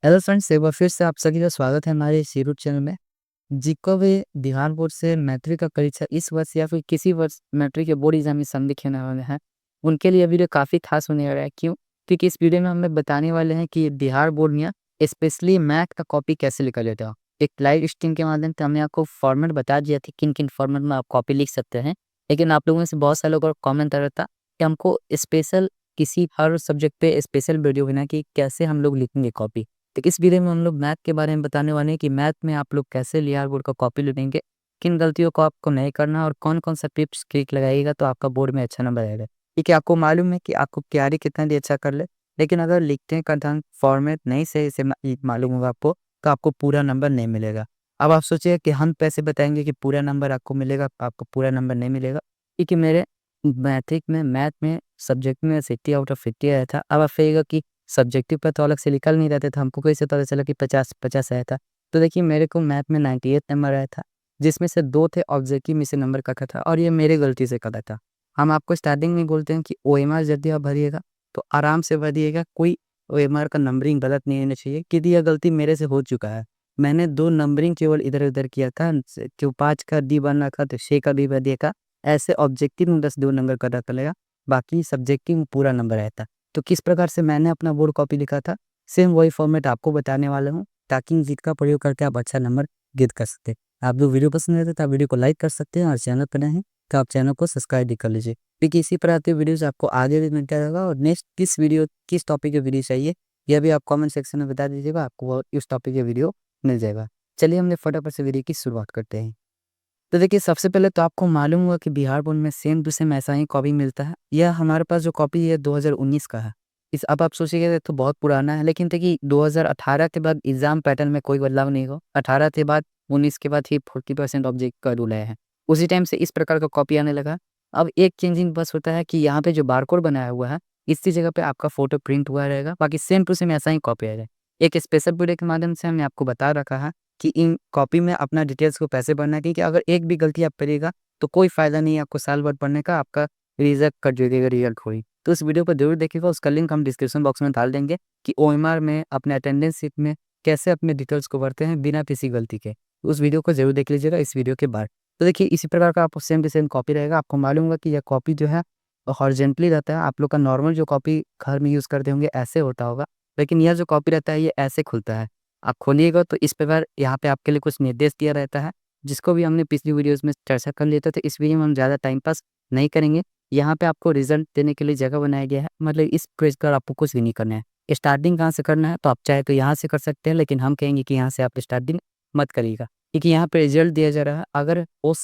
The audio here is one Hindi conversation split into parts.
हेलो फ्रेंड्स, एक बार फिर से आप सभी का स्वागत है हमारे इस यूट्यूब चैनल में। जिनको भी बिहार बोर्ड से मैट्रिक का परीक्षा इस वर्ष या फिर किसी वर्ष मैट्रिक के बोर्ड एग्जामिनेशन लिखने वाले हैं, उनके लिए वीडियो काफ़ी खास होने वाला है। क्यों? क्योंकि इस वीडियो में हमें बताने वाले हैं कि बिहार बोर्ड में स्पेशली मैथ का कॉपी कैसे लिखा जाता है। एक लाइव स्ट्रीम के माध्यम से हमने आपको फॉर्मेट बता दिया था किन किन फॉर्मेट में आप कॉपी लिख सकते हैं। लेकिन आप लोगों में से बहुत सारे लोगों का कॉमेंट आ रहा था कि हमको स्पेशल किसी हर सब्जेक्ट पे स्पेशल वीडियो बना कि कैसे हम लोग लिखेंगे कॉपी। तो इस वीडियो में हम लोग मैथ के बारे में बताने वाले हैं कि मैथ में आप लोग कैसे बिहार बोर्ड का कॉपी लिखेंगे, किन गलतियों को आपको नहीं करना और कौन-कौन सा टिप्स ट्रिक लगाइएगा तो आपका बोर्ड में अच्छा नंबर आएगा। ठीक है, आपको मालूम है कि आपको तैयारी कितना भी अच्छा कर ले, लेकिन अगर लिखने का ढंग फॉर्मेट नहीं सही से मालूम होगा आपको, तो आपको पूरा नंबर नहीं मिलेगा। अब आप सोचिए कि हम कैसे बताएँगे कि पूरा नंबर आपको मिलेगा, आपको पूरा नंबर नहीं मिलेगा, क्योंकि मेरे मैथ में सब्जेक्ट में 60 आउट ऑफ 50 आया था। अब आप कहिएगा कि सब्जेक्टिव पे तो अलग से लिखा नहीं रहता था, हमको कैसे पता चला कि 50-50 आया था? तो देखिए, मेरे को मैथ में 98 नंबर आया था, जिसमें से 2 थे ऑब्जेक्टिव में से नंबर कटा था और ये मेरी गलती से कटा था। हम आपको स्टार्टिंग में बोलते हैं कि ओएमआर जब भी आप भरिएगा, तो आराम से भरिएगा, कोई ओएमआर का नंबरिंग गलत नहीं होना चाहिए, क्योंकि यह गलती मेरे से हो चुका है। मैंने 2 नंबरिंग केवल इधर-उधर किया था, जो 5 का डी बन रखा तो 6 का डी बन दिया था। ऐसे ऑब्जेक्टिव में बस 2 नंबर कटा चलेगा, बाकी सब्जेक्टिव में पूरा नंबर आया था। तो किस प्रकार से मैंने अपना बोर्ड कॉपी लिखा था, सेम वही फॉर्मेट आपको बताने वाला हूँ, ताकि जिसका प्रयोग करके आप अच्छा नंबर गेट कर सकते हैं। आप लोग वीडियो पसंद आए तो आप वीडियो को लाइक कर सकते हैं और चैनल पर नए हैं तो आप चैनल को सब्सक्राइब भी कर लीजिए, क्योंकि इसी प्रकार के वीडियोज़ आपको आगे भी मिलता रहेगा। और नेक्स्ट किस टॉपिक की वीडियो चाहिए, यह भी आप कमेंट सेक्शन में बता दीजिएगा, आपको वो उस टॉपिक की वीडियो मिल जाएगा। चलिए हम लोग फटाफट से वीडियो की शुरुआत करते हैं। तो देखिए, सबसे पहले तो आपको मालूम होगा कि बिहार बोर्ड में सेम टू सेम ऐसा ही कॉपी मिलता है। यह हमारे पास जो कॉपी है 2019 का है। इस अब आप सोचिएगा ये तो बहुत पुराना है, लेकिन देखिए 2018 के बाद एग्ज़ाम पैटर्न में कोई बदलाव नहीं हुआ। 18 के बाद 19 के बाद ही 40% ऑब्जेक्ट का रूल आया है। उसी टाइम से इस प्रकार का कॉपी आने लगा। अब एक चेंजिंग बस होता है कि यहाँ पे जो बारकोड बनाया हुआ है, इसी जगह पे आपका फ़ोटो प्रिंट हुआ रहेगा, बाकी सेम टू सेम ऐसा ही कॉपी आएगा। एक स्पेशल वीडियो के माध्यम से हमने आपको बता रखा है कि इन कॉपी में अपना डिटेल्स को कैसे भरना है, क्योंकि अगर एक भी गलती आप करिएगा तो कोई फ़ायदा नहीं है आपको साल भर पढ़ने का, आपका रिज़ल्ट कट जाइएगा, रिज़ल्ट खोई। तो इस वीडियो को ज़रूर देखिएगा, उसका लिंक हम डिस्क्रिप्शन बॉक्स में डाल देंगे कि ओएमआर में अपने अटेंडेंस शीट में कैसे अपने डिटेल्स को भरते हैं बिना किसी गलती के। उस वीडियो को ज़रूर देख लीजिएगा इस वीडियो के बाद। तो देखिए, इसी प्रकार का आपको सेम टू सेम कॉपी रहेगा। आपको मालूम होगा कि यह कॉपी जो है हॉरिज़ॉन्टली रहता है। आप लोग का नॉर्मल जो कॉपी घर में यूज़ करते होंगे ऐसे होता होगा, लेकिन यह जो कॉपी रहता है ये ऐसे खुलता है। आप खोलिएगा तो इस प्रकार यहाँ पे आपके लिए कुछ निर्देश दिया रहता है, जिसको भी हमने पिछली वीडियोज़ में चर्चा कर लिया था, तो इस वीडियो में हम ज़्यादा टाइम पास नहीं करेंगे। यहाँ पे आपको रिज़ल्ट देने के लिए जगह बनाया गया है, मतलब इस पेज पर आपको कुछ भी नहीं करना है। स्टार्टिंग कहाँ से करना है तो आप चाहे तो यहाँ से कर सकते हैं, लेकिन हम कहेंगे कि यहाँ से आप स्टार्टिंग मत करिएगा, क्योंकि यहाँ पे रिज़ल्ट दिया जा रहा है। अगर हो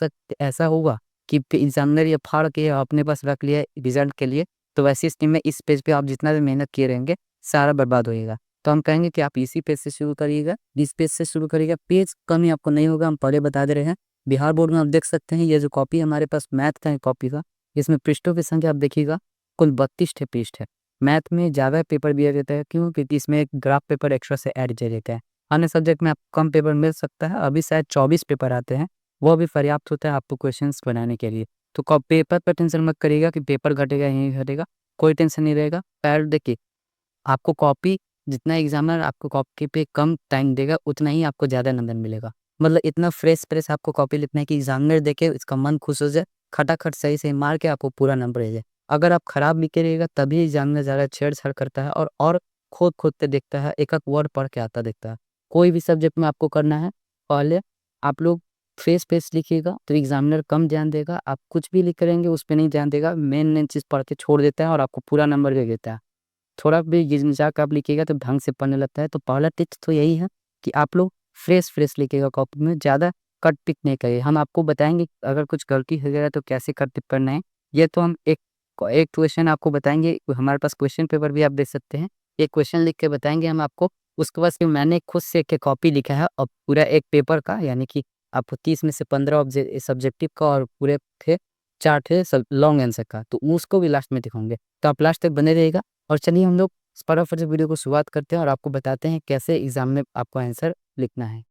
ऐसा होगा कि एग्ज़ामिनर ये फाड़ के अपने पास रख लिया रिज़ल्ट के लिए, तो ऐसी स्थिति में इस पेज पे आप जितना भी मेहनत किए रहेंगे, सारा बर्बाद होएगा। तो हम कहेंगे कि आप इसी पेज से शुरू करिएगा, इस पेज से शुरू करिएगा, पेज कम आपको नहीं होगा, हम पहले बता दे रहे हैं। बिहार बोर्ड में आप देख सकते हैं ये जो कॉपी है हमारे पास मैथ का है कॉपी का, इसमें पृष्ठों की संख्या आप देखिएगा कुल 32 ठे पृष्ठ है। मैथ में ज़्यादा पेपर दिया जाता है, क्यों? क्योंकि इसमें एक ग्राफ पेपर एक्स्ट्रा से ऐड किया जाता है। अन्य सब्जेक्ट में आपको कम पेपर मिल सकता है, अभी शायद 24 पेपर आते हैं, वो भी पर्याप्त होता है आपको क्वेश्चंस बनाने के लिए। तो पेपर पर टेंशन मत करिएगा कि पेपर घटेगा या नहीं घटेगा, कोई टेंशन नहीं रहेगा। पहले देखिए, आपको कॉपी जितना एग्ज़ामिनर आपको कॉपी पे कम टाइम देगा, उतना ही आपको ज़्यादा नंबर मिलेगा। मतलब इतना फ्रेश आपको कॉपी लिखना है कि एग्ज़ामिनर देखे इसका मन खुश हो जाए, खटाखट सही-सही मार के आपको पूरा नंबर दे जाए। अगर आप खराब लिखे रहिएगा तभी एग्ज़ामिनर ज़्यादा छेड़-छाड़ करता है और खोद-खोद के देखता है, एक-एक वर्ड पढ़ के आता देखता है। कोई भी सब्जेक्ट में आपको करना है, पहले आप लोग फ्रेश लिखिएगा तो एग्ज़ामिनर कम ध्यान देगा, आप कुछ भी लिख रहेंगे उस पे नहीं ध्यान देगा, मेन चीज़ पढ़ के छोड़ देता है और आपको पूरा नंबर दे देता है। थोड़ा भी घिच-मिचा आप लिखिएगा तो ढंग से पढ़ने लगता है। तो पहला टिप्स तो यही है कि आप लोग फ्रेश लिखिएगा कॉपी में, ज़्यादा कट-पिट नहीं करिए। हम आपको बताएँगे अगर कुछ गलती हो जाए तो कैसे कट-पिट करना है। ये तो हम एक क्वेश्चन आपको बताएँगे, हमारे पास क्वेश्चन पेपर भी आप देख सकते हैं। एक क्वेश्चन लिख के बताएँगे हम आपको, उसके बाद फिर मैंने खुद से एक कॉपी लिखा है और पूरा एक पेपर का, यानी कि आपको 30 में से 15 सब्जेक्टिव का और पूरे थे 4 थे सब लॉन्ग आंसर का, तो उसको भी लास्ट में दिखाऊँगे। तो आप लास्ट तक बने रहिएगा। और चलिए हम लोग फटाफट से वीडियो को शुरुआत करते हैं और आपको बताते हैं कैसे एग्ज़ाम में आपको आंसर लिखना है।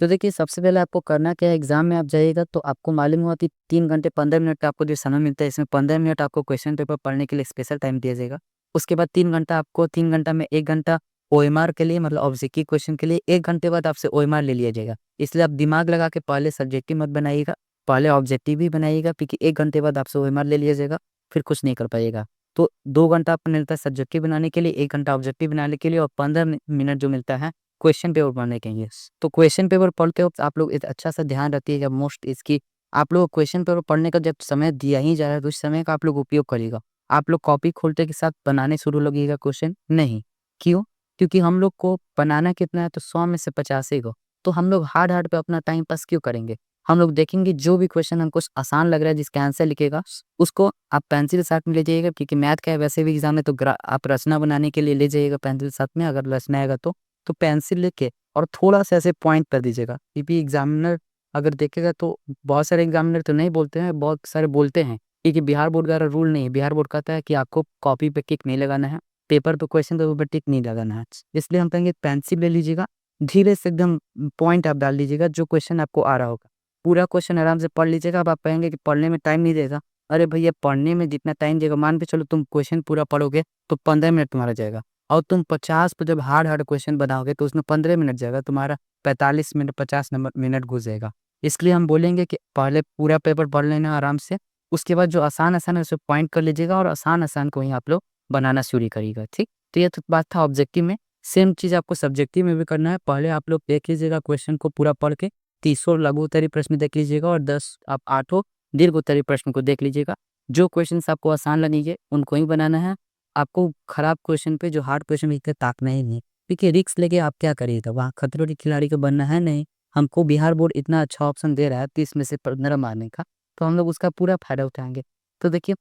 तो देखिए, सबसे पहले आपको करना क्या है, एग्ज़ाम में आप जाइएगा तो आपको मालूम होगा कि 3 घंटे 15 मिनट का आपको जो समय मिलता है, इसमें 15 मिनट आपको क्वेश्चन पेपर पढ़ने के लिए स्पेशल टाइम दिया जाएगा। उसके बाद 3 घंटा में 1 घंटा ओएमआर के लिए मतलब ऑब्जेक्टिव क्वेश्चन के लिए 1 घंटे बाद आपसे ओएमआर ले लिया जाएगा। इसलिए आप दिमाग लगा के पहले सब्जेक्टिव मत बनाइएगा, पहले ऑब्जेक्टिव ही बनाइएगा, क्योंकि 1 घंटे बाद आपसे ओएमआर ले लिया जाएगा, फिर कुछ नहीं कर पाइएगा। तो 2 घंटा आपको मिलता है सब्जेक्टिव बनाने के लिए, 1 घंटा ऑब्जेक्टिव बनाने के लिए, और 15 मिनट जो मिलता है क्वेश्चन पेपर पढ़ने के लिए। तो क्वेश्चन पेपर पढ़ते वक़्त आप लोग एक अच्छा सा ध्यान रखिएगा, मोस्ट इसकी आप लोग क्वेश्चन पेपर पढ़ने का जब समय दिया ही जा रहा है, तो उस समय का आप लोग उपयोग करिएगा। आप लोग कॉपी खोलते के साथ बनाने शुरू लगिएगा क्वेश्चन नहीं। क्यों? क्योंकि हम लोग को बनाना कितना है, तो 100 में से 50 ही को। तो हम लोग हार्ड-हार्ड पे अपना टाइम पास क्यों करेंगे? हम लोग देखेंगे जो भी क्वेश्चन हमको आसान लग रहा है, जिसका आंसर लिखेगा, उसको आप पेंसिल साथ में ले जाइएगा, क्योंकि मैथ का है वैसे भी एग्ज़ाम में, तो आप रचना बनाने के लिए ले जाइएगा पेंसिल साथ में, अगर रचना आएगा तो। तो पेंसिल लेके और थोड़ा-सा ऐसे पॉइंट कर दीजिएगा, क्योंकि एग्ज़ामिनर अगर देखेगा तो बहुत सारे एग्ज़ामिनर तो नहीं बोलते हैं, बहुत सारे बोलते हैं, क्योंकि बिहार बोर्ड का रूल नहीं है। बिहार बोर्ड कहता है कि आपको कॉपी पे टिक नहीं लगाना है, पेपर पे क्वेश्चन पेपर पे टिक नहीं लगाना है। इसलिए हम कहेंगे पेंसिल ले लीजिएगा, धीरे से एकदम पॉइंट आप डाल लीजिएगा जो क्वेश्चन आपको आ रहा होगा। पूरा क्वेश्चन आराम से पढ़ लीजिएगा। अब आप कहेंगे कि पढ़ने में टाइम नहीं देगा। अरे भैया, पढ़ने में जितना टाइम देगा, मान के चलो तुम क्वेश्चन पूरा पढ़ोगे तो 15 मिनट तुम्हारा जाएगा, और तुम 50 पे जब हार्ड-हार्ड क्वेश्चन बनाओगे तो उसमें 15 मिनट जाएगा, तुम्हारा 45 मिनट 50 नंबर मिनट घुस जाएगा। इसलिए हम बोलेंगे कि पहले पूरा पेपर पढ़ लेना आराम से, उसके बाद जो आसान-आसान है उसे पॉइंट कर लीजिएगा, और आसान-आसान को ही आप लोग बनाना शुरू करिएगा, ठीक? तो ये तो बात था ऑब्जेक्टिव में। सेम चीज़ आपको सब्जेक्टिव में भी करना है। पहले आप लोग देख लीजिएगा क्वेश्चन को पूरा पढ़ के, 30 लघु उत्तरीय प्रश्न देख लीजिएगा, और 10 आप 8 दीर्घ उत्तरीय प्रश्न को देख लीजिएगा। जो क्वेश्चंस आपको आसान लगेंगे उनको ही बनाना है। आपको खराब क्वेश्चन पे, जो हार्ड क्वेश्चन लिखते ताकना ही नहीं, क्योंकि रिस्क लेके आप क्या करिएगा, वहाँ खतरों के खिलाड़ी को बनना है नहीं। हमको बिहार बोर्ड इतना अच्छा ऑप्शन दे रहा है 30 में से 15 मारने का, तो हम लोग उसका पूरा फ़ायदा उठाएँगे। तो देखिए,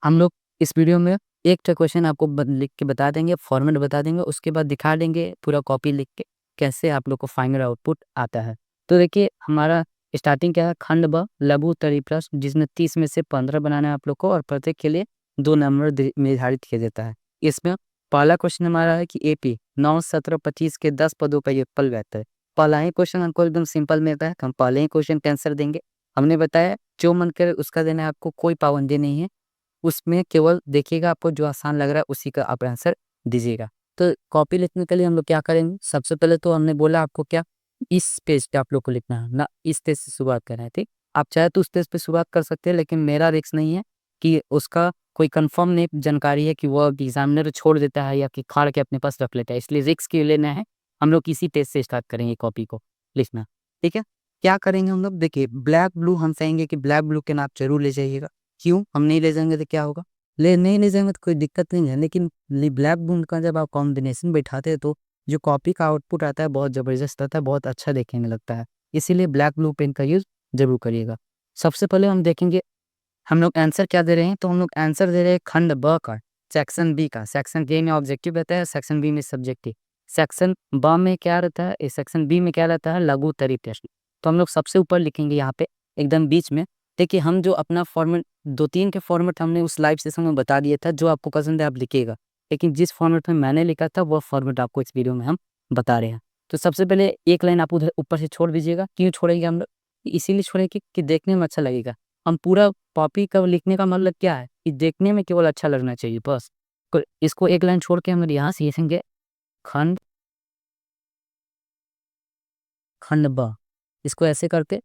हम लोग इस वीडियो में एक ठो क्वेश्चन आपको लिख के बता देंगे, फॉर्मेट बता देंगे, उसके बाद दिखा देंगे पूरा कॉपी लिख के कैसे आप लोग को फाइनल आउटपुट आता है। तो देखिए, हमारा स्टार्टिंग क्या है, खंड ब लघु उत्तरीय प्रश्न, जिसमें 30 में से 15 बनाना है आप लोग को, और प्रत्येक के लिए 2 नंबर निर्धारित किया जाता है। इसमें पहला क्वेश्चन हमारा है कि एपी 9, 17, 25 के 10 पदों पर ये पल रहता है। पहला ही क्वेश्चन हमको एकदम सिंपल मिलता है, हम पहले ही क्वेश्चन का आंसर देंगे। हमने बताया जो मन करे उसका देना है, आपको कोई पाबंदी नहीं है। उसमें केवल देखिएगा, आपको जो आसान लग रहा है उसी का आप आंसर दीजिएगा। तो कॉपी लिखने के लिए हम लोग क्या करेंगे, सबसे पहले तो हमने बोला आपको क्या, इस पेज पे आप लोग को लिखना है ना, इस पेज से शुरुआत करना है, ठीक? आप चाहे तो उस पेज पे शुरुआत कर सकते हैं, लेकिन मेरा रिस्क नहीं है कि उसका कोई कंफर्म नहीं जानकारी है कि वो एग्जामिनर छोड़ देता है या कि फाड़ के अपने पास रख लेता है, इसलिए रिस्क क्यों लेना है। हम लोग इसी पेज से स्टार्ट करेंगे कॉपी को लिखना, ठीक है? क्या करेंगे हम लोग, देखिए ब्लैक ब्लू, हम कहेंगे कि ब्लैक ब्लू के नाप जरूर ले जाइएगा। क्यों? हम नहीं ले जाएँगे तो क्या होगा? नहीं ले जाएँगे तो कोई दिक्कत नहीं है, लेकिन ब्लैक बोर्ड का जब आप कॉम्बिनेशन बैठाते हैं तो जो कॉपी का आउटपुट आता है बहुत ज़बरदस्त आता है, बहुत अच्छा देखने में लगता है। इसीलिए ब्लैक ब्लू पेन का यूज़ ज़रूर करिएगा। सबसे पहले हम देखेंगे हम लोग आंसर क्या दे रहे हैं, तो हम लोग आंसर दे रहे हैं खंड ब का, सेक्शन बी का। सेक्शन ए में ऑब्जेक्टिव रहता है, सेक्शन बी में सब्जेक्टिव। सेक्शन ब में क्या रहता है, सेक्शन बी में क्या रहता है, लघु उत्तरीय प्रश्न। तो हम लोग सबसे ऊपर लिखेंगे यहाँ पे एकदम बीच में। देखिए, हम जो अपना फॉर्मेट 2-3 के फॉर्मेट हमने उस लाइव सेशन में बता दिया था, जो आपको पसंद है आप लिखिएगा। लेकिन जिस फॉर्मेट में मैंने लिखा था वो फॉर्मेट आपको इस वीडियो में हम बता रहे हैं। तो सबसे पहले एक लाइन आप उधर ऊपर से छोड़ दीजिएगा। क्यों छोड़ेंगे हम लोग? इसीलिए छोड़ेंगे कि देखने में अच्छा लगेगा। हम पूरा कॉपी का लिखने का मतलब क्या है कि देखने में केवल अच्छा लगना चाहिए बस। तो इसको एक लाइन छोड़ के हम लोग यहाँ से लिखेंगे खंड खंड ब। इसको ऐसे करके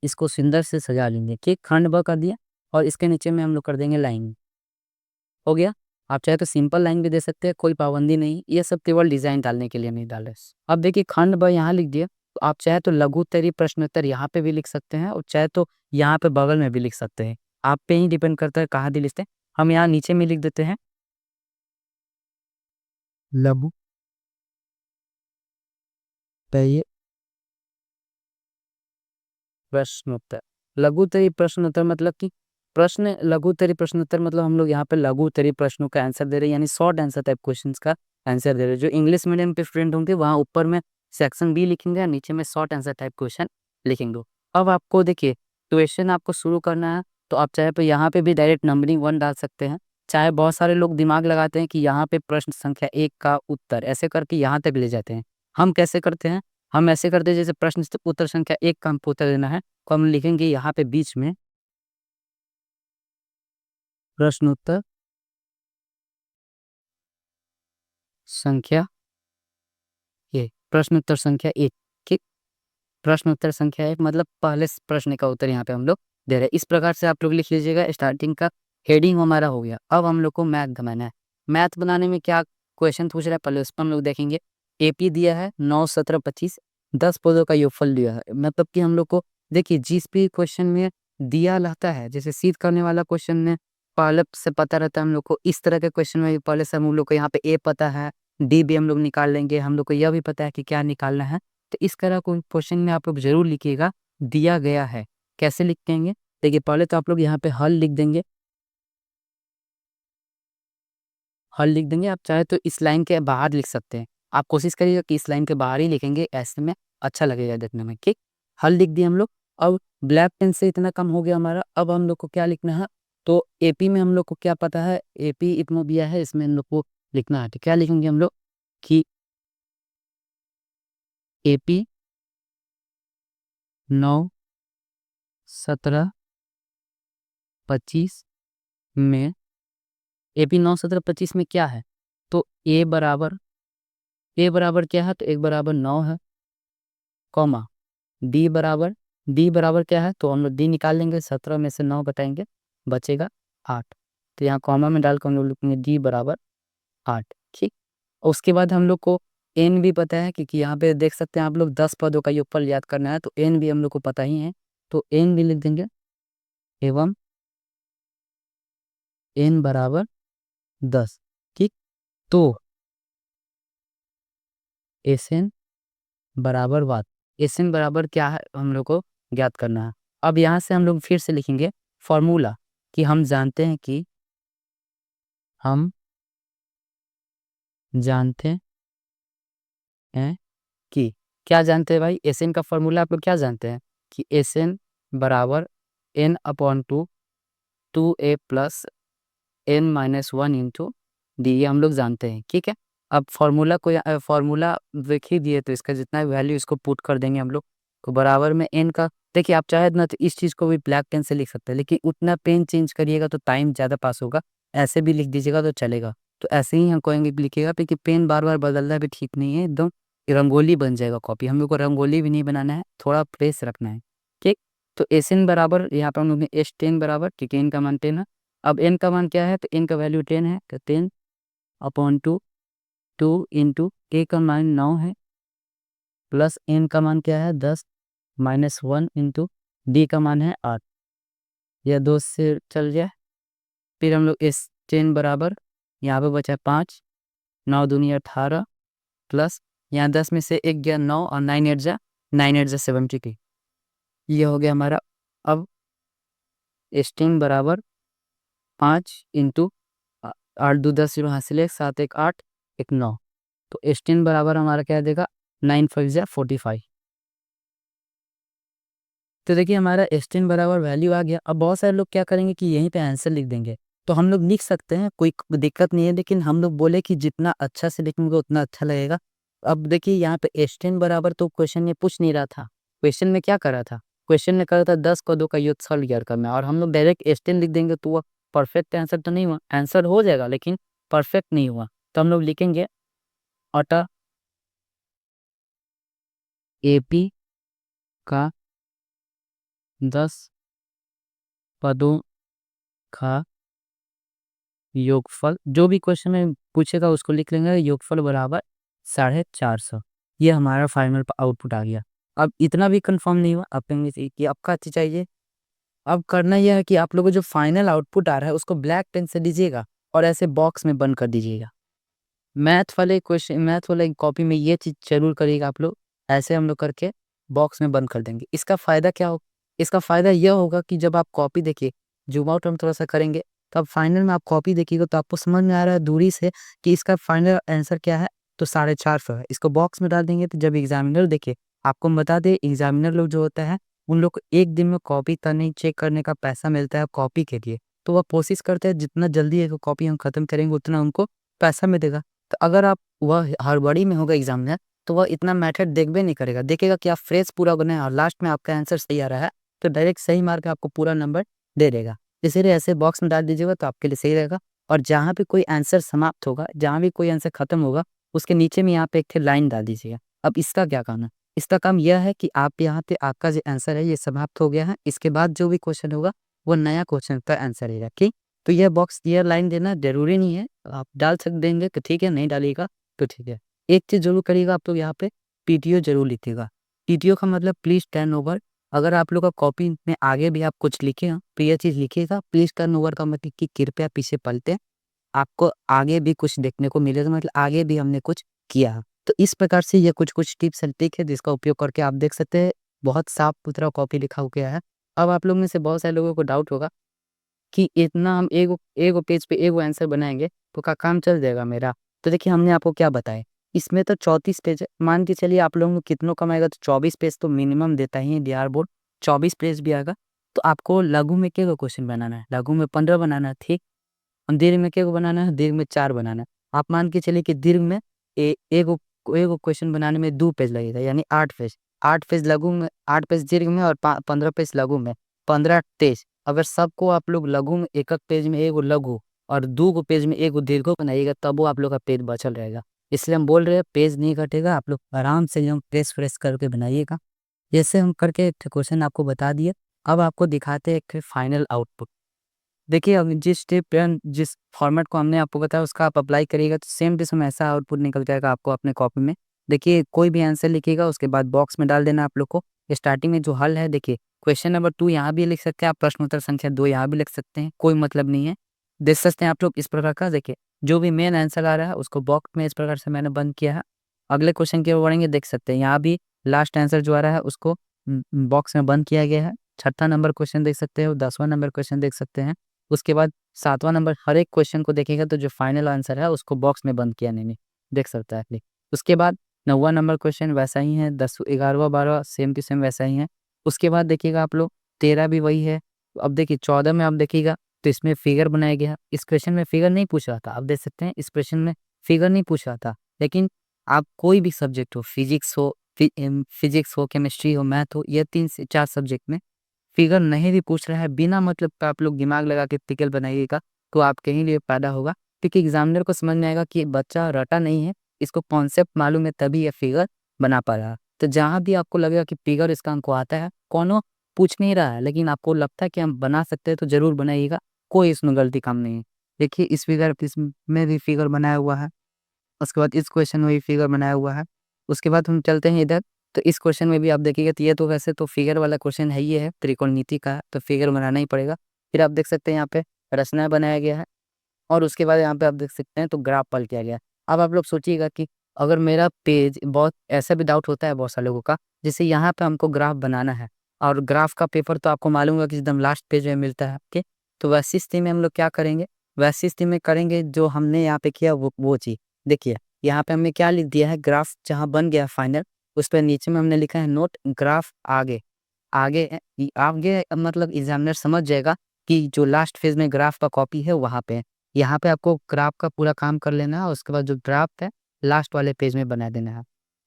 इसको सुंदर से सजा लेंगे, ठीक? खंड ब कर दिया, और इसके नीचे में हम लोग कर देंगे लाइन। हो गया? आप चाहे तो सिंपल लाइन भी दे सकते हैं, कोई पाबंदी नहीं। ये सब केवल डिज़ाइन डालने के लिए नहीं डाले। अब देखिए खंड ब यहाँ लिख दिया, तो आप चाहे तो लघु उत्तरीय प्रश्नोत्तर यहाँ पे भी लिख सकते हैं, और चाहे तो यहाँ पे बगल में भी लिख सकते हैं। आप पे ही डिपेंड करता है कहाँ दी लिखते हैं। हम यहाँ नीचे में लिख देते हैं लघु उत्तरीय प्रश्नोत्तर। लघु उत्तरीय प्रश्नोत्तर मतलब कि प्रश्न, लघु उत्तरीय प्रश्नोत्तर मतलब हम लोग यहाँ पे लघु उत्तरीय प्रश्नों का आंसर दे रहे हैं, यानी शॉर्ट आंसर टाइप क्वेश्चंस का आंसर दे रहे हैं। जो इंग्लिश मीडियम के स्टूडेंट होंगे वहाँ ऊपर में सेक्शन बी लिखेंगे, और नीचे में शॉर्ट आंसर टाइप क्वेश्चन लिखेंगे। अब आपको देखिए क्वेश्चन आपको शुरू करना है, तो आप चाहे तो यहाँ पे भी डायरेक्ट नंबरिंग 1 डाल सकते हैं। चाहे बहुत सारे लोग दिमाग लगाते हैं कि यहाँ पे प्रश्न संख्या 1 का उत्तर ऐसे करके यहाँ तक ले जाते हैं। हम कैसे करते हैं, हम ऐसे करते हैं जैसे प्रश्न उत्तर संख्या 1 का हमको उत्तर देना है, तो हम लिखेंगे यहाँ पे बीच में प्रश्न उत्तर संख्या ए, प्रश्न उत्तर संख्या 1। ठीक, प्रश्न उत्तर संख्या 1 मतलब पहले प्रश्न का उत्तर यहाँ पे हम लोग दे रहे हैं। इस प्रकार से आप लोग लिख लीजिएगा। स्टार्टिंग का हेडिंग हमारा हो गया। अब हम लोग को मैथ बनाना है। मैथ बनाने में क्या क्वेश्चन पूछ रहा है पहले उस पर हम लोग देखेंगे। एपी दिया है 9, 17, 25, 10 पदों का योगफल दिया है। मतलब कि हम लोग को देखिए जिस भी क्वेश्चन में दिया रहता है, जैसे सीध करने वाला क्वेश्चन में पहले से पता रहता है हम लोग को, इस तरह के क्वेश्चन में भी पहले से हम लोग को यहाँ पे ए पता है, डी भी हम लोग निकाल लेंगे, हम लोग को यह भी पता है कि क्या निकालना है। तो इस तरह को क्वेश्चन में आप लोग जरूर लिखिएगा दिया गया है। कैसे लिखेंगे देखिए, पहले तो आप लोग यहाँ पे हल लिख देंगे। हल लिख देंगे, आप चाहे तो इस लाइन के बाहर लिख सकते हैं। आप कोशिश करिएगा कि इस लाइन के बाहर ही लिखेंगे, ऐसे में अच्छा लगेगा देखने में। ठीक, हल लिख दिए हम लोग। अब ब्लैक पेन से इतना कम हो गया हमारा। अब हम लोग को क्या लिखना है, तो एपी में हम लोग को क्या पता है, एपी इतना दिया है, इसमें हम लोग को लिखना है। तो क्या लिखेंगे हम लोग कि एपी 9, 17, 25 में, एपी 9, 17, 25 में क्या है, तो ए बराबर क्या है, तो 1 बराबर 9 है, कॉमा डी बराबर क्या है, तो हम लोग डी निकाल लेंगे, 17 में से 9 घटाएंगे, बचेगा 8। तो यहाँ कॉमा में डालकर हम लोग लिखेंगे डी बराबर 8। ठीक, और उसके बाद हम लोग को एन भी पता है, क्योंकि यहाँ पे देख सकते हैं आप लोग 10 पदों का योगफल याद करना है, तो एन भी हम लोग को पता ही है, तो एन भी लिख देंगे। एवं एन बराबर 10। ठीक, तो एस एन बराबर बात, एस एन बराबर क्या है हम लोग को ज्ञात करना है। अब यहाँ से हम लोग फिर से लिखेंगे फॉर्मूला, कि हम जानते हैं हैं कि क्या जानते हैं भाई, एस एन का फॉर्मूला आप लोग क्या जानते हैं कि एस एन बराबर n/2 2a plus n-1 into D, ये हम लोग जानते हैं। ठीक है, अब फॉर्मूला देख ही दिए, तो इसका जितना वैल्यू इसको पुट कर देंगे हम लोग, तो बराबर में n का, देखिए आप चाहे ना तो इस चीज़ को भी ब्लैक पेन से लिख सकते हैं, लेकिन उतना पेन चेंज करिएगा तो टाइम ज़्यादा पास होगा। ऐसे भी लिख दीजिएगा तो चलेगा। तो ऐसे ही हम कहेंगे कि लिखिएगा, क्योंकि पेन बार बार बदलना भी ठीक नहीं है, एकदम रंगोली बन जाएगा कॉपी। हम लोग को रंगोली भी नहीं बनाना है, थोड़ा फ्रेश रखना है। ठीक, तो एस एन बराबर यहाँ पर हम लोग ने S10 बराबर, क्योंकि एन का मान 10 है। अब एन का मान क्या है, तो एन का वैल्यू 10 है, तो 10/2, 2 इंटू ए का मान 9 है, प्लस एन का मान क्या है 10-1 इंटू डी का मान है 8। यह 2 से चल जाए, फिर हम लोग S10 बराबर, यहाँ पे बचा 5, 9 दूनी 18, प्लस यहाँ 10 में से 1 गया 9, और 9 8 जा 72। ये हो गया हमारा। अब S10 बराबर 5 इंटू 8 2 10 0 हासिल 1 7 1 8 1 9, तो S10 बराबर हमारा क्या देगा 9 5 जा 45। तो देखिए हमारा S10 बराबर वैल्यू आ गया। अब बहुत सारे लोग क्या करेंगे कि यहीं पे आंसर लिख देंगे, तो हम लोग लिख सकते हैं, कोई दिक्कत नहीं है, लेकिन हम लोग बोले कि जितना अच्छा से लिखेंगे उतना अच्छा लगेगा। अब देखिए यहाँ पे S10 बराबर तो क्वेश्चन में पूछ नहीं रहा था, क्वेश्चन में क्या कर रहा था, क्वेश्चन में कर रहा था 10 पदों का योगफल ज्ञात करना, और हम लोग डायरेक्ट S10 लिख देंगे तो वह परफेक्ट आंसर तो नहीं हुआ, आंसर हो जाएगा लेकिन परफेक्ट नहीं हुआ। तो हम लोग लिखेंगे अतः एपी का 10 पदों का योगफल, जो भी क्वेश्चन में पूछेगा उसको लिख लेंगे, योगफल बराबर 450। ये हमारा फाइनल आउटपुट आ गया। अब इतना भी कंफर्म नहीं हुआ, अब कहेंगे कि आपका अच्छी चाहिए। अब करना यह है कि आप लोगों को जो फाइनल आउटपुट आ रहा है उसको ब्लैक पेन से लीजिएगा और ऐसे बॉक्स में बंद कर दीजिएगा। मैथ वाले कॉपी में ये चीज़ जरूर करिएगा आप लोग, ऐसे हम लोग करके बॉक्स में बंद कर देंगे। इसका फ़ायदा क्या होगा, इसका फ़ायदा यह होगा कि जब आप कॉपी देखिए, जूम आउट हम थोड़ा सा करेंगे, तब फाइनल में आप कॉपी देखिएगा तो आपको समझ में आ रहा है दूरी से कि इसका फाइनल आंसर क्या है, तो 450 है। इसको बॉक्स में डाल देंगे, तो जब एग्जामिनर देखे, आपको हम बता दें एग्जामिनर लोग जो होता है उन लोग को एक दिन में कॉपी तक नहीं चेक करने का पैसा मिलता है कॉपी के लिए, तो वह कोशिश करते हैं जितना जल्दी एक कॉपी हम खत्म करेंगे उतना उनको पैसा मिलेगा। तो अगर आप वह हड़बड़ी में होगा एग्जामिनर, तो वह इतना मेथड देखबे नहीं करेगा, देखेगा कि आप फ्रेश पूरा बने और लास्ट में आपका आंसर सही आ रहा है, तो डायरेक्ट सही मार के आपको पूरा नंबर दे देगा। इसीलिए ऐसे बॉक्स में डाल दीजिएगा तो आपके लिए सही रहेगा। और जहाँ भी कोई आंसर समाप्त होगा, जहाँ भी कोई आंसर खत्म होगा, उसके नीचे में यहाँ पे एक थे लाइन डाल दीजिएगा। अब इसका क्या काम है? इसका काम यह है कि आप यहाँ पे आपका जो आंसर है ये समाप्त हो गया है। इसके बाद जो भी क्वेश्चन होगा वो नया क्वेश्चन का आंसर रहेगा, ठीक? तो यह बॉक्स ये लाइन देना ज़रूरी नहीं है, आप डाल सक देंगे तो ठीक है, नहीं डालिएगा तो ठीक है। एक चीज़ ज़रूर करिएगा आप लोग यहाँ पे पीटीओ ज़रूर लिखिएगा। पीटीओ का मतलब प्लीज़ टर्न ओवर। अगर आप लोग का कॉपी में आगे भी आप कुछ लिखे हैं तो ये चीज़ लिखिएगा, प्लीज़ टर्न ओवर का मतलब कि कृपया पीछे पलटें। आपको आगे भी कुछ देखने को मिलेगा, मतलब आगे भी हमने कुछ किया है। तो इस प्रकार से ये कुछ-कुछ टिप्स एंड ट्रिक है जिसका उपयोग करके आप देख सकते हैं बहुत साफ-सुथरा कॉपी लिखा हो गया है। अब आप लोग में से बहुत सारे लोगों को डाउट होगा कि इतना हम एगो एगो पेज पे एगो आंसर बनाएँगे तो क्या काम चल जाएगा मेरा? तो देखिए हमने आपको क्या बताया, इसमें तो 34 पेज है, मान के चलिए आप लोगों को कितनों कम आएगा तो 24 पेज तो मिनिमम देता ही है बिहार बोर्ड, 24 पेज भी आएगा। तो आपको लघु में केगो क्वेश्चन बनाना है? लघु में 15 बनाना है, ठीक? और दीर्घ में केगो बनाना है? दीर्घ में 4 बनाना है। आप मान के चलिए कि दीर्घ में एगो एगो क्वेश्चन बनाने में 2 पेज लगेगा यानी 8 पेज। 8 पेज लघु में, 8 पेज दीर्घ में और 15 पेज लघु में, 15 तेज। अगर सबको आप लोग लघु में एक-एक पेज में एगो लघु और 2 गो पेज में एगो दीर्घो बनाइएगा तब वो आप लोग का पेज बचल रहेगा। इसलिए हम बोल रहे हैं पेज नहीं घटेगा, आप लोग आराम से एकदम फ्रेश-फ्रेश करके बनाइएगा। जैसे हम करके एक ठो क्वेश्चन आपको बता दिए, अब आपको दिखाते हैं एक ठो फाइनल आउटपुट। देखिए, अब जिस स्टेप पे जिस फॉर्मेट को हमने आपको बताया उसका आप अप्लाई करिएगा तो सेम टू सेम ऐसा आउटपुट निकल जाएगा आपको अपने कॉपी में। देखिए, कोई भी आंसर लिखिएगा उसके बाद बॉक्स में डाल देना आप लोग को। स्टार्टिंग में जो हल है देखिए, क्वेश्चन नंबर 2 यहाँ भी लिख सकते हैं आप, प्रश्न उत्तर संख्या 2 यहाँ भी लिख सकते हैं, कोई मतलब नहीं है। देख सकते हैं आप लोग इस प्रकार का देखिए, जो भी मेन आंसर आ रहा है उसको बॉक्स में इस प्रकार से मैंने बंद किया है। अगले क्वेश्चन की ओर बढ़ेंगे, देख सकते हैं यहाँ भी लास्ट आंसर जो आ रहा है उसको बॉक्स में बंद किया गया है। छठा नंबर क्वेश्चन देख सकते हो, 10वां नंबर क्वेश्चन देख सकते हैं। उसके बाद 7वां नंबर, हर एक क्वेश्चन को देखिएगा तो जो फाइनल आंसर है उसको बॉक्स में बंद किया मैंने, देख सकता है आदमी। उसके बाद 9वां नंबर क्वेश्चन वैसा ही है, 10 11वां 12वां सेम टू सेम वैसा ही है। उसके बाद देखिएगा आप लोग 13 भी वही है। अब देखिए 14 में आप देखिएगा तो इसमें फिगर बनाया गया है। इस क्वेश्चन में फिगर नहीं पूछ रहा था, आप देख सकते हैं इस क्वेश्चन में फिगर नहीं पूछ रहा था। लेकिन आप कोई भी सब्जेक्ट हो, फिजिक्स हो, केमिस्ट्री हो, मैथ हो, ये 3 से 4 सब्जेक्ट में फिगर नहीं भी पूछ रहा है, बिना मतलब का आप लोग दिमाग लगा के टिकल बनाइएगा, तो आपके ही लिए फ़ायदा होगा। क्योंकि एग्ज़ामिनर को समझ में आएगा कि बच्चा रटा नहीं है, इसको कॉन्सेप्ट मालूम है तभी ये फिगर बना पा रहा है। तो जहाँ भी आपको लगेगा कि फिगर इसका हमको आता है, कौनो पूछ नहीं रहा है, लेकिन आपको लगता है कि हम बना सकते हैं तो ज़रूर बनाइएगा, कोई इसमें गलती काम नहीं है। देखिए इस फिगर इसमें भी फिगर बनाया हुआ है, उसके बाद इस क्वेश्चन में भी फिगर बनाया हुआ है। उसके बाद हम चलते हैं इधर, तो इस क्वेश्चन में भी आप देखिएगा तो ये तो वैसे तो फिगर वाला क्वेश्चन है ही है, त्रिकोणमिति का है, तो फिगर बनाना ही पड़ेगा। फिर आप देख सकते हैं यहाँ पे रचना बनाया गया है और उसके बाद यहाँ पे आप देख सकते हैं तो ग्राफ पलट किया गया है। अब आप लोग सोचिएगा कि अगर मेरा पेज बहुत ऐसा भी डाउट होता है बहुत सारे लोगों का, जैसे यहाँ पे हमको ग्राफ बनाना है और ग्राफ का पेपर तो आपको मालूम होगा कि एकदम लास्ट पेज में मिलता है आपके। तो वैसी स्थिति में हम लोग क्या करेंगे? वैसी स्थिति में करेंगे जो हमने यहाँ पे किया वो चीज़। देखिए, यहाँ पे हमने क्या लिख दिया है, ग्राफ जहाँ बन गया फाइनल, उस पे नीचे में हमने लिखा है नोट ग्राफ आगे। आगे मतलब एग्ज़ामिनर समझ जाएगा कि जो लास्ट फेज़ में ग्राफ का कॉपी है वहाँ पे है। यहाँ पे आपको ग्राफ का पूरा काम कर लेना है और उसके बाद जो ड्राफ्ट है लास्ट वाले पेज में बना देना है।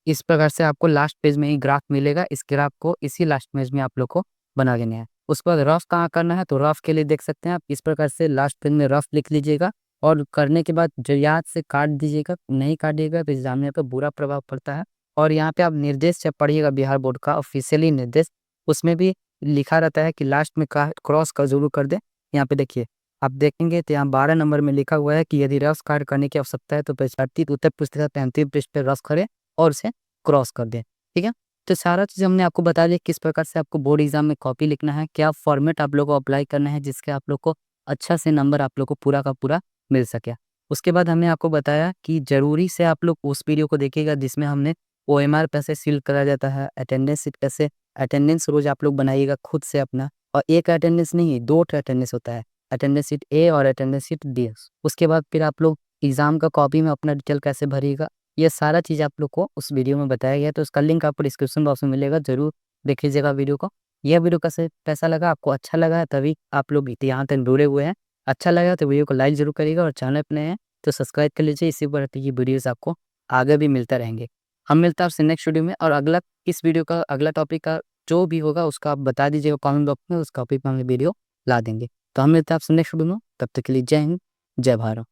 इस प्रकार से आपको लास्ट पेज में ही ग्राफ मिलेगा, इस ग्राफ को इसी लास्ट पेज में आप लोग को बना देना है। उसके बाद रफ कहाँ करना है, तो रफ के लिए देख सकते हैं आप इस प्रकार से लास्ट पेज में रफ लिख लीजिएगा और करने के बाद जो याद से काट दीजिएगा, नहीं काटिएगा तो एग्ज़ामिनर पे बुरा प्रभाव पड़ता है। और यहाँ पे आप निर्देश जब पढ़िएगा बिहार बोर्ड का ऑफ़िशियली निर्देश, उसमें भी लिखा रहता है कि लास्ट में का क्रॉस का ज़रूर कर दें। यहाँ पे देखिए, आप देखेंगे तो यहाँ 12 नंबर में लिखा हुआ है कि यदि रफ कार्य करने की आवश्यकता है तो प्रश्नार्थी उत्तर पुस्तिका के अंतिम पृष्ठ पे रफ करें और उसे क्रॉस कर दें, ठीक है? तो सारा चीज़ हमने आपको बता दिया किस प्रकार से आपको बोर्ड एग्ज़ाम में कॉपी लिखना है, क्या फॉर्मेट आप लोगों को अप्लाई करना है जिसके आप लोग को अच्छा से नंबर आप लोग को पूरा का पूरा मिल सके। उसके बाद हमने आपको बताया कि ज़रूरी से आप लोग उस वीडियो को देखिएगा जिसमें हमने ओएमआर कैसे सील करा जाता है, अटेंडेंस शीट कैसे, अटेंडेंस रोज़ आप लोग बनाइएगा खुद से अपना, और एक अटेंडेंस नहीं 2 अटेंडेंस होता है, अटेंडेंस शीट ए और अटेंडेंस शीट बी। उसके बाद फिर आप लोग एग्ज़ाम का कॉपी में अपना डिटेल कैसे भरिएगा, ये सारा चीज़ आप लोग को उस वीडियो में बताया गया है, तो उसका लिंक आपको डिस्क्रिप्शन बॉक्स में मिलेगा, ज़रूर देख लीजिएगा वीडियो को। यह वीडियो कैसा लगा, आपको अच्छा लगा है तभी आप लोग यहाँ तक जुड़े हुए हैं। अच्छा लगा तो वीडियो को लाइक ज़रूर करिएगा और चैनल पे नए हैं तो सब्सक्राइब कर लीजिए, इसी प्रकार की वीडियोज़ आपको आगे भी मिलते रहेंगे। हम मिलते हैं आपसे नेक्स्ट वीडियो में, और अगला इस वीडियो का अगला टॉपिक का जो भी होगा उसका आप बता दीजिएगा कमेंट बॉक्स में, उस टॉपिक पे हम वीडियो ला देंगे। तो हम मिलते हैं आपसे नेक्स्ट वीडियो में, तब तक के लिए जय हिंद, जय भारत।